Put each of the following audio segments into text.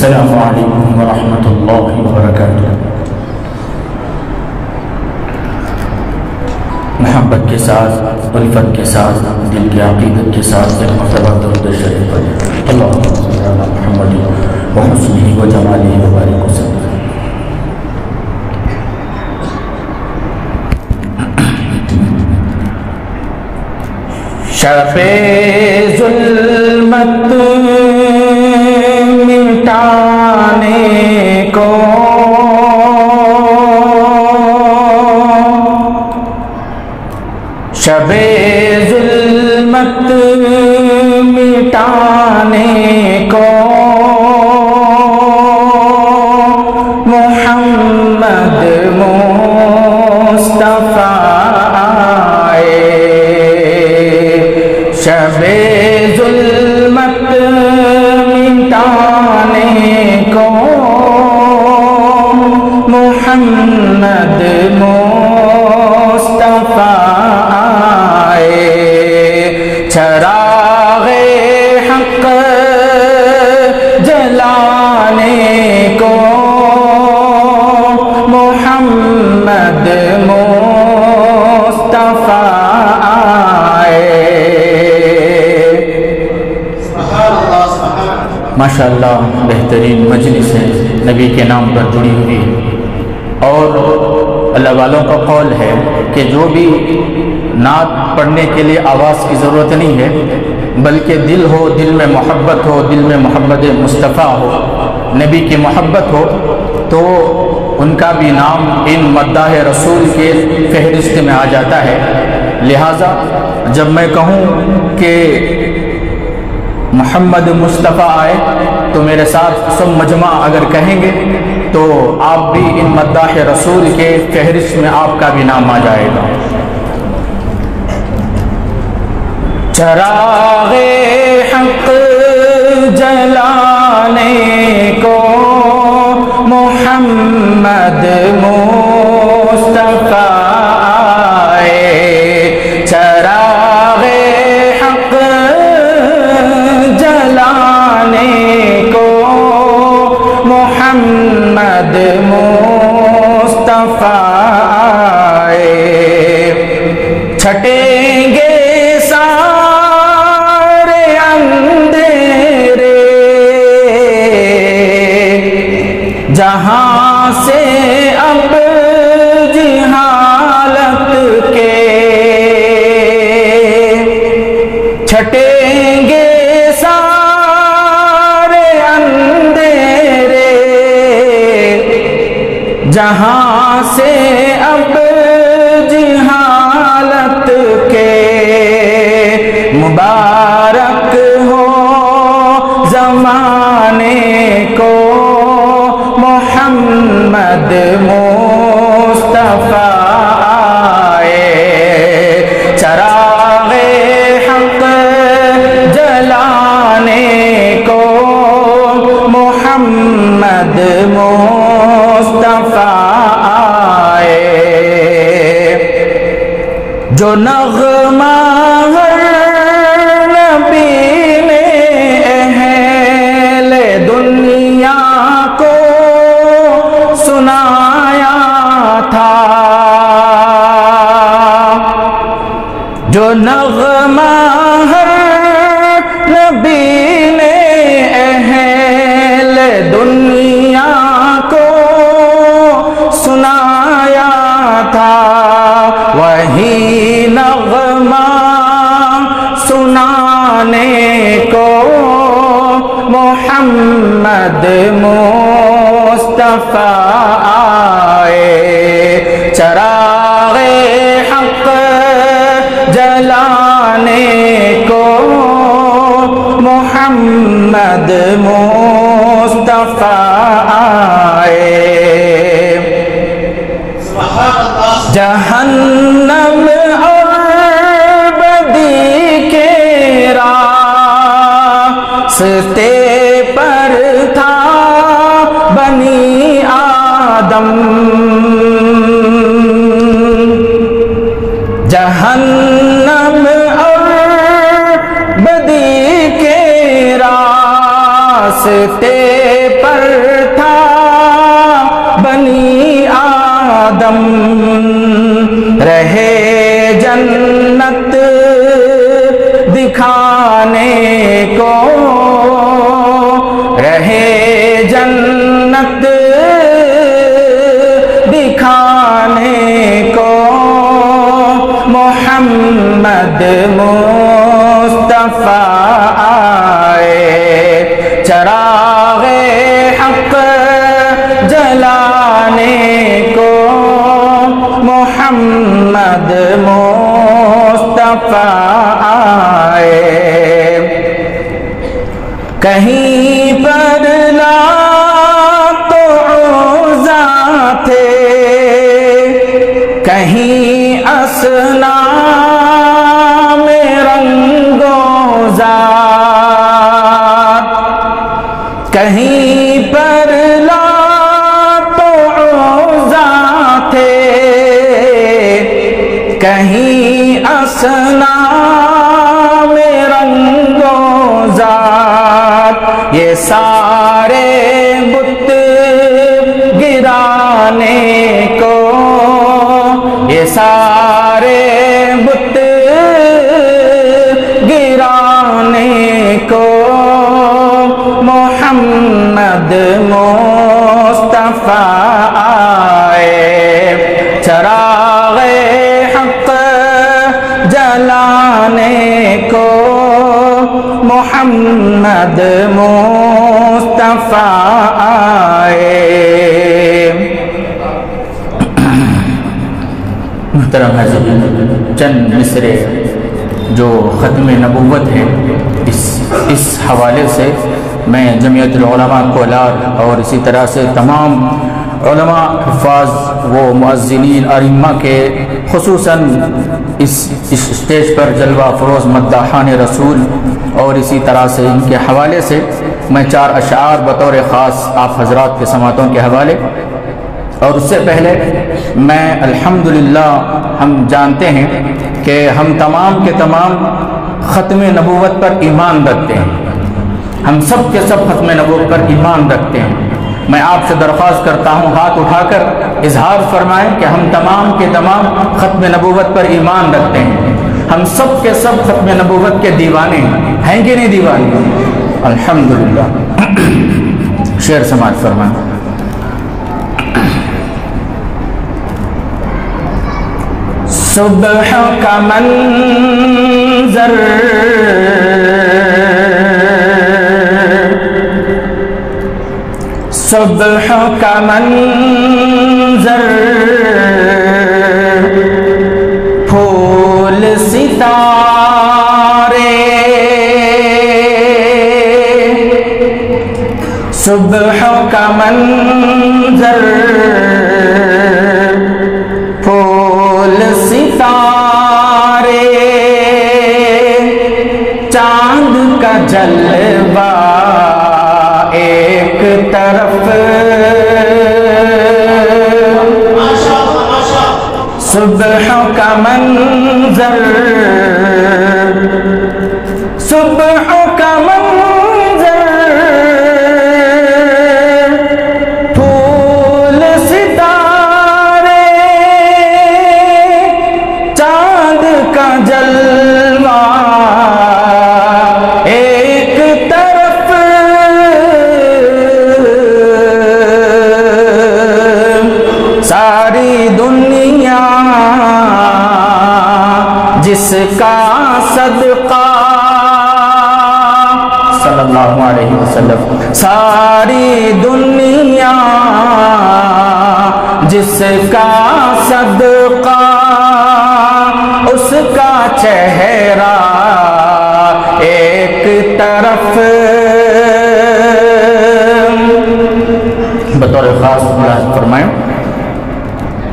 السلام علیکم ورحمۃ اللہ وبرکاتہ۔ محبت کے ساتھ، الفت کے ساتھ، دل کی عقیدت کے ساتھ ایک مرتبہ درود شریف پڑھیں۔ اللہم صلی علی محمد وحسنہ وجمالہ وبارک وسلم۔ شب ظلمت مٹانے کو شب ظلمت مٹانے کو محمد مصطفیٰ آئے۔ شب ظلمت مٹانے کو محمد مصطفیٰ آئے۔ چراغ حق جلانے کو محمد مصطفیٰ ماشاءاللہ بہترین مجلس ہے، نبی کے نام پر جڑی ہوئی ہے، اور اللہ والوں کا قول ہے کہ جو بھی نعت پڑھنے کے لیے آواز کی ضرورت نہیں ہے، بلکہ دل ہو، دل میں محبت ہو، دل میں محمد مصطفیٰ ہو، نبی کی محبت ہو، تو ان کا بھی نام ان مداح رسول کے فہرست میں آ جاتا ہے۔ لہٰذا جب میں کہوں کہ محمد مصطفیٰ آئے تو میرے ساتھ سب مجمع اگر کہیں گے تو آپ بھی ان مداح رسول کے فہرست میں آپ کا بھی نام آ جائے گا۔ چراغ حق جلانے کو محمد مصطفیٰ آئے۔ چراغ حق جلانے کو محمد مصطفیٰ آئے۔ چھٹیں گے سارے اندھیرے جہاں سے اب جہالت کے، چھٹیں گے سارے اندھیرے جہاں سے اب جہالت کے۔ مبارک ہو زمانے کو محمد مصطفیٰ آئے۔ چراغ حق جلانے کو محمد مصطفیٰ آئے۔ جو نغمہ ہر نبی نے اہل دنیا کو سنایا تھا، جو نغمہ ہر نبی نے اہل دنیا کو سنایا تھا، وہی نغمہ سنانے کو محمد مصطفیٰ آئے۔ چراغ حق جلانے کو محمد مصطفیٰ آئے۔ جہنم اور بدی کے راستے پر تھا بنی آدم، جہنم اور بدی کے راستے پر گر تھا بنی آدم رہے جنت دکھانے کو، رہے جنت دکھانے کو، محمد مصطفیٰ آئے چراغ حق جلانے کو، محمد مصطفیٰ آئے۔ کہیں پر لات و عزا تھے، کہیں اصنام رنگ و ذات، کہیں پر لات و عزا تھے، کہیں اصنام رنگ و ذات، یہ سارے بت گرانے کو، یہ سارے بت گرانے کو، محمد مصطفیٰ آئے چراغ حق جلانے کو، محمد مصطفیٰ آئے۔ محترم حضرات، چند مصرے جو ختم نبوت ہیں، اس حوالے سے میں جمعیت العلماء کولار اور اسی طرح سے تمام علماء، حفاظ و مؤذنین ائمہ کے خصوصاً اس اسٹیج پر جلوہ افروز مداحان رسول اور اسی طرح سے ان کے حوالے سے میں 4 اشعار بطور خاص آپ حضرات کے سماعتوں کے حوالے۔ اور اس سے پہلے میں الحمدللہ ہم جانتے ہیں کہ ہم تمام کے تمام ختم نبوت پر ایمان رکھتے ہیں، ہم سب کے سب ختم نبوت پر ایمان رکھتے ہیں۔ میں آپ سے درخواست کرتا ہوں ہاتھ اٹھا کر اظہار فرمائیں کہ ہم تمام کے تمام ختم نبوت پر ایمان رکھتے ہیں، ہم سب کے سب ختم نبوت کے دیوانے ہیں کہ نہیں دیوانے؟ الحمدللہ۔ شعر سماعت فرمائیں۔ صبح کا منظر صبح کا منظر پھول ستارے، صبح کا منظر پھول ستارے، چاند کا جلوہ ایک طرف، صبح کا منظر، صبح کا منظر پھول ستارے، چاند کا جلوہ ایک طرف، ساری دنیا جس کا صدقہ صلی اللہ علیہ وسلم، ساری دنیا جس کا صدقہ، اس کا چہرہ ایک طرف، بطور خاص ملاحظہ فرمائیں۔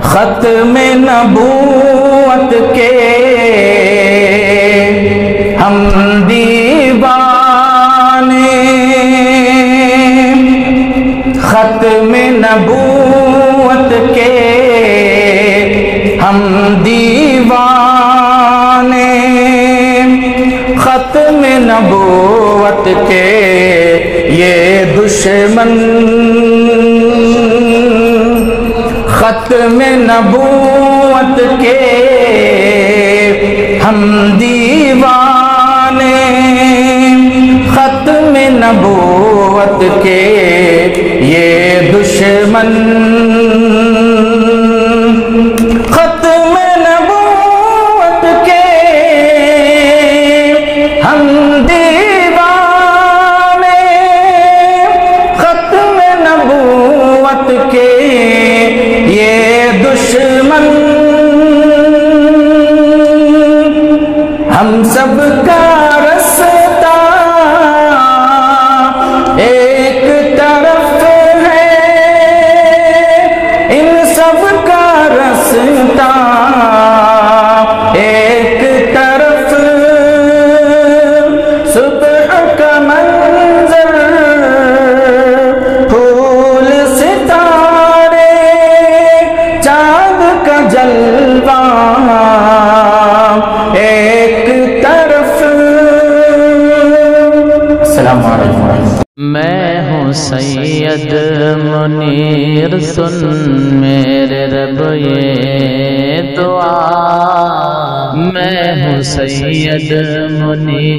ختم نبوت کے ہم دیوانے، ختم نبوت کے ہم دیوانے، ختم نبوت کے یہ دشمن ختم نبوت کے ہم دیوانے، ختم نبوت کے یہ دشمن، ختم نبوت کے ہم دیوانے، ختم نبوت کے یہ دشمن، ہم سب کا رستہ ایک طرف ہے، ان سب کا رستہ ایک طرف، صبح کا منظر پھول ستارے چاند کا جلوہ ایک طرف۔ السلام علیکم۔ میں ہوں سید منیر، سن میرے رب یہ دعا، میں ہوں سید منیر۔